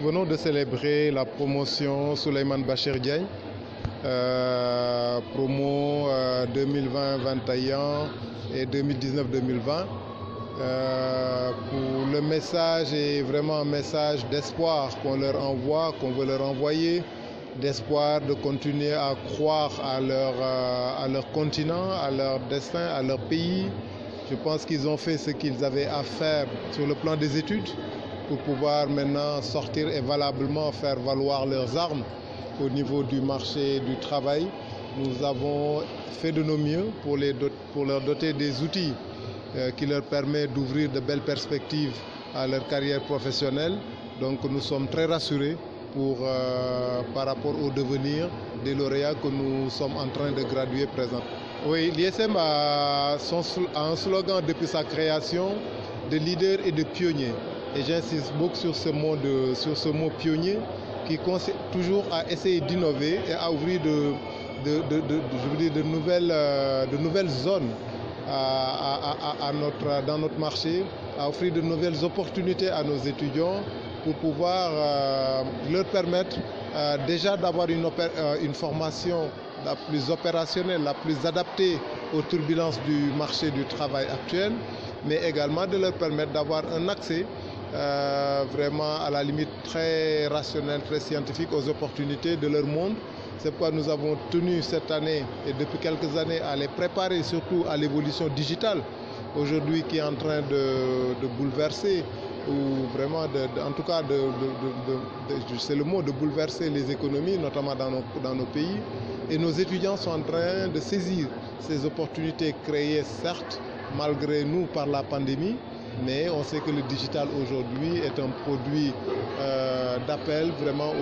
venons de célébrer la promotion Souleymane Bachir Diagne, promo 2020-21 et 2019-2020. Le message est vraiment un message d'espoir qu'on leur envoie, qu'on veut leur envoyer, d'espoir de continuer à croire à leur continent, à leur destin, à leur pays. Je pense qu'ils ont fait ce qu'ils avaient à faire sur le plan des études pour pouvoir maintenant sortir et valablement faire valoir leurs armes au niveau du marché du travail. Nous avons fait de nos mieux pour leur doter des outils qui leur permettent d'ouvrir de belles perspectives à leur carrière professionnelle. Donc nous sommes très rassurés par rapport au devenir des lauréats que nous sommes en train de graduer présent. Oui, l'ISM a un slogan depuis sa création de leader et de pionnier. Et j'insiste beaucoup sur ce mot pionnier qui consiste toujours à essayer d'innover et à ouvrir de nouvelles zones dans notre marché, à offrir de nouvelles opportunités à nos étudiants pour pouvoir leur permettre déjà d'avoir une formation la plus opérationnelle, la plus adaptée aux turbulences du marché du travail actuel, mais également de leur permettre d'avoir un accès vraiment à la limite très rationnel, très scientifique aux opportunités de leur monde. C'est pourquoi nous avons tenu cette année et depuis quelques années à les préparer surtout à l'évolution digitale aujourd'hui qui est en train de bouleverser ou vraiment en tout cas c'est le mot de bouleverser les économies notamment dans nos pays, et nos étudiants sont en train de saisir ces opportunités créées certes malgré nous par la pandémie, mais on sait que le digital aujourd'hui est un produit d'appel vraiment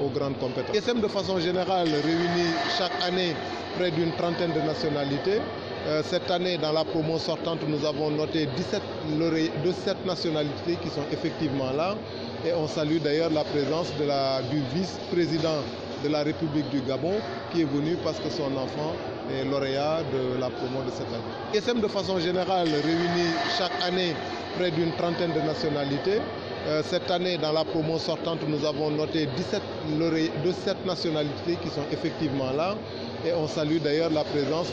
aux grandes compétences. l'ISM de façon générale réunit chaque année près d'une trentaine de nationalités. Cette année, dans la promo sortante, nous avons noté 17 nationalités qui sont effectivement là. Et on salue d'ailleurs la présence du vice-président de la République du Gabon qui est venu parce que son enfant est lauréat de la promo de cette année. l'ISM de façon générale réunit chaque année près d'une trentaine de nationalités. Cette année, dans la promo sortante, nous avons noté 17 nationalités qui sont effectivement là. Et on salue d'ailleurs la présence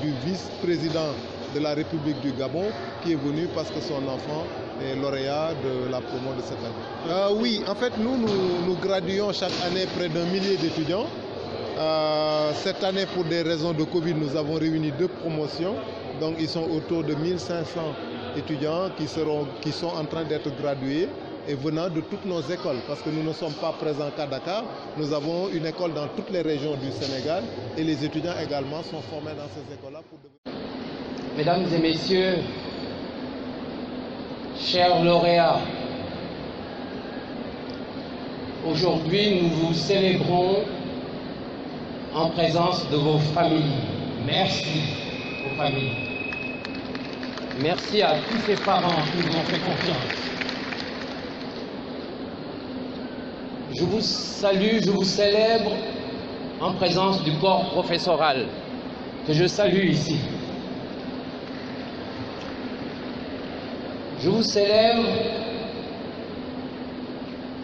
du vice-président de la République du Gabon qui est venu parce que son enfant est lauréat de la promo de cette année. Oui, en fait, nous graduons chaque année près d'1 millier d'étudiants. Cette année, pour des raisons de Covid, nous avons réuni 2 promotions. Donc, ils sont autour de 1500 étudiants qui sont en train d'être gradués et venant de toutes nos écoles, parce que nous ne sommes pas présents qu'à Dakar. Nous avons une école dans toutes les régions du Sénégal et les étudiants également sont formés dans ces écoles-là. Mesdames et messieurs, chers lauréats, aujourd'hui nous vous célébrons en présence de vos familles. Merci aux familles. Merci à tous ces parents qui nous ont fait confiance. Je vous salue, je vous célèbre en présence du corps professoral que je salue ici. Je vous célèbre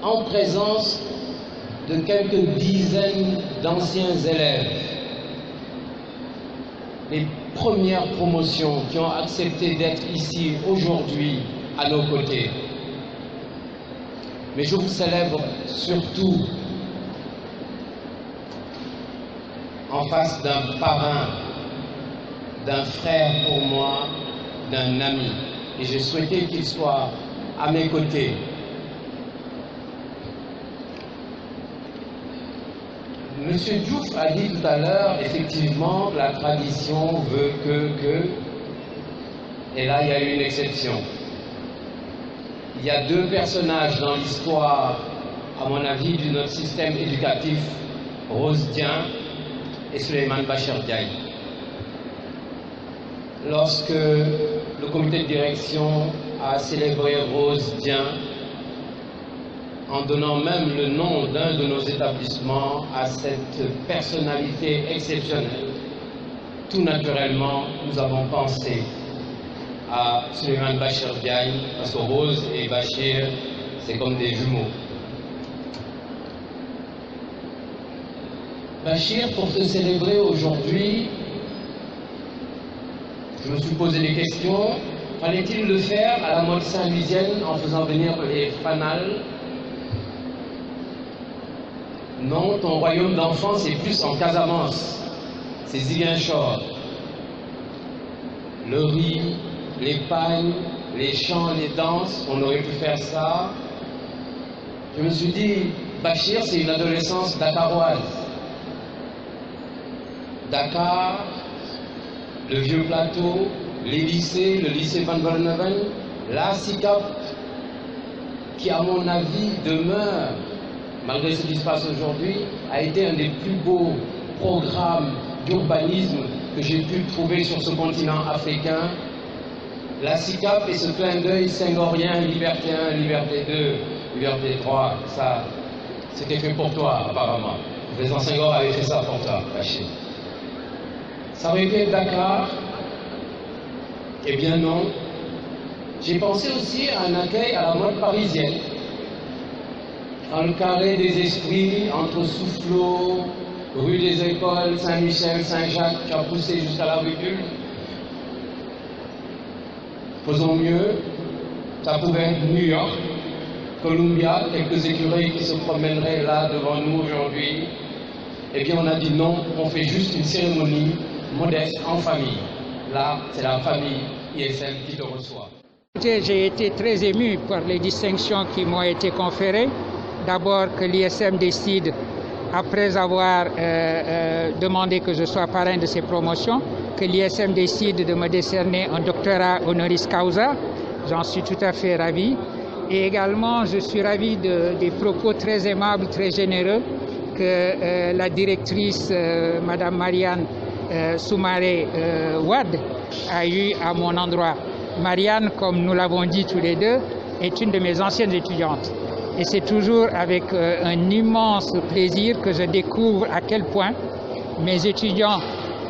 en présence de quelques dizaines d'anciens élèves, les premières promotions qui ont accepté d'être ici aujourd'hui à nos côtés. Mais je vous célèbre surtout en face d'un parrain, d'un frère pour moi, d'un ami. Et j'ai souhaité qu'il soit à mes côtés. Monsieur Diouf a dit tout à l'heure, effectivement, la tradition veut que... Et là, il y a eu une exception. Il y a 2 personnages dans l'histoire, à mon avis, de notre système éducatif, Rose Dieng et Souleymane Bachir Diagne. Lorsque le comité de direction a célébré Rose Dieng, en donnant même le nom d'un de nos établissements à cette personnalité exceptionnelle, tout naturellement, nous avons pensé à Souleymane Bachir Diagne, parce que Rose et Bachir, c'est comme des jumeaux. Bachir, pour te célébrer aujourd'hui, je me suis posé des questions. Fallait-il le faire à la mode saint-lusienne en faisant venir les fanals? Non, ton royaume d'enfants, c'est plus en Casamance. C'est Ziguinchor. Le riz, les pagnes, les chants, les danses, on aurait pu faire ça. Je me suis dit, Bachir, c'est une adolescence dakaroise. Dakar, le Vieux Plateau, les lycées, le lycée Van Vollenhoven, la SICAP, qui à mon avis demeure, malgré ce qui se passe aujourd'hui, a été un des plus beaux programmes d'urbanisme que j'ai pu trouver sur ce continent africain. La SICAP et ce clin d'œil senghorien, liberté 1, liberté 2, liberté 3, ça, c'était fait pour toi, apparemment. Le président Senghor avait fait ça pour toi, Bachir. Ça aurait pu être Dakar? Eh bien non. J'ai pensé aussi à un accueil à la mode parisienne. Dans le carré des esprits, entre Soufflot, rue des Écoles, Saint-Michel, Saint-Jacques, tu as poussé jusqu'à la rue Bulle. Faisons mieux. Ça pouvait être New York, Columbia, quelques écureuils qui se promèneraient là devant nous aujourd'hui. Eh bien on a dit non, on fait juste une cérémonie modeste en famille. Là, c'est la famille ISM qui te reçoit. J'ai été très ému par les distinctions qui m'ont été conférées. D'abord que l'ISM décide, après avoir demandé que je sois parrain de ces promotions, que l'ISM décide de me décerner un doctorat honoris causa. J'en suis tout à fait ravi. Et également, je suis ravi des propos très aimables, très généreux que la directrice, Madame Marianne Soumaré Wade, a eu à mon endroit. Marianne, comme nous l'avons dit tous les deux, est une de mes anciennes étudiantes. Et c'est toujours avec un immense plaisir que je découvre à quel point mes étudiants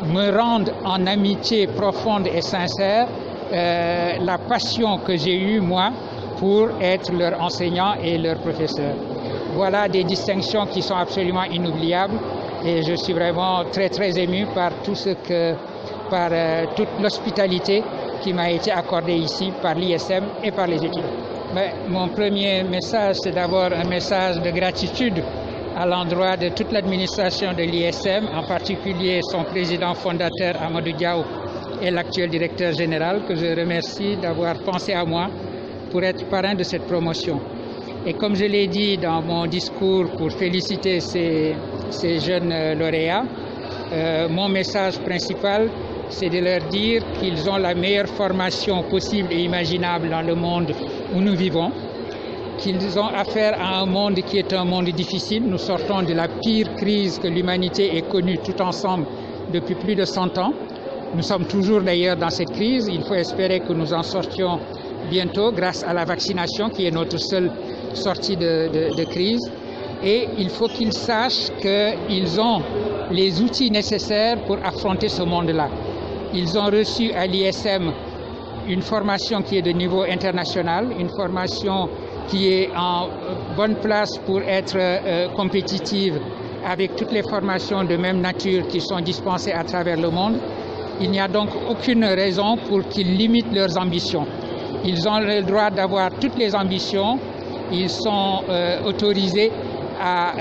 me rendent en amitié profonde et sincère la passion que j'ai eue, moi, pour être leur enseignant et leur professeur. Voilà des distinctions qui sont absolument inoubliables et je suis vraiment très très ému par tout ce que, par toute l'hospitalité qui m'a été accordée ici par l'ISM et par les étudiants. Mais mon premier message, c'est d'abord un message de gratitude à l'endroit de toute l'administration de l'ISM, en particulier son président fondateur Amadou Diaw et l'actuel directeur général, que je remercie d'avoir pensé à moi pour être parrain de cette promotion. Et comme je l'ai dit dans mon discours pour féliciter ces jeunes lauréats, mon message principal, c'est de leur dire qu'ils ont la meilleure formation possible et imaginable dans le monde où nous vivons, qu'ils ont affaire à un monde qui est un monde difficile. Nous sortons de la pire crise que l'humanité ait connue tout ensemble depuis plus de 100 ans. Nous sommes toujours d'ailleurs dans cette crise. Il faut espérer que nous en sortions bientôt grâce à la vaccination qui est notre seule sortie de crise. Et il faut qu'ils sachent qu'ils ont les outils nécessaires pour affronter ce monde-là. Ils ont reçu à l'ISM une formation qui est de niveau international, une formation qui est en bonne place pour être compétitive avec toutes les formations de même nature qui sont dispensées à travers le monde. Il n'y a donc aucune raison pour qu'ils limitent leurs ambitions. Ils ont le droit d'avoir toutes les ambitions. Ils sont autorisés à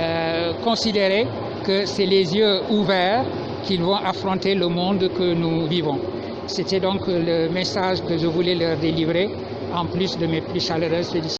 considérer que c'est les yeux ouverts qu'ils vont affronter le monde que nous vivons. C'était donc le message que je voulais leur délivrer, en plus de mes plus chaleureuses félicitations.